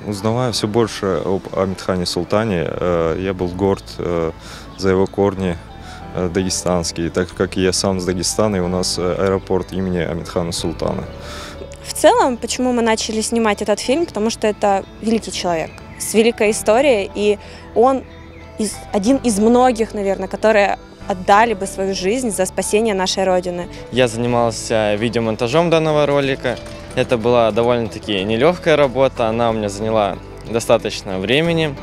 Узнавая все больше об Амитхане Султане, я был горд за его корни дагестанские, так как я сам с Дагестана, и у нас аэропорт имени Амитхана Султана. В целом, почему мы начали снимать этот фильм? Потому что это великий человек с великой историей, и он один из многих, наверное, которые отдали бы свою жизнь за спасение нашей Родины. Я занимался видеомонтажом данного ролика. Это была довольно-таки нелегкая работа, она у меня заняла достаточно времени.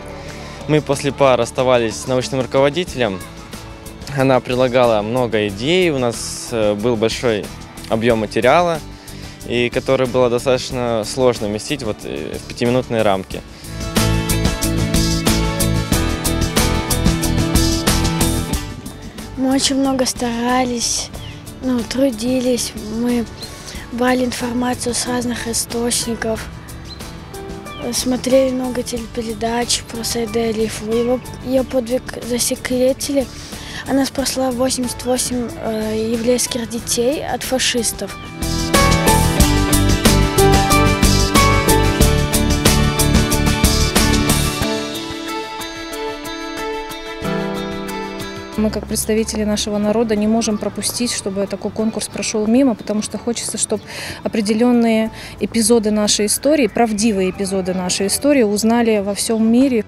Мы после пар оставались с научным руководителем. Она предлагала много идей, у нас был большой объем материала, и который было достаточно сложно вместить в 5-минутные рамки. Мы очень много старались, трудились, мы брали информацию с разных источников, смотрели много телепередач про Саида Алиеву. Ее подвиг засекретили. Она спасла 88 еврейских детей от фашистов. Мы, как представители нашего народа, не можем пропустить, чтобы такой конкурс прошел мимо, потому что хочется, чтобы определенные эпизоды нашей истории, правдивые эпизоды нашей истории узнали во всем мире.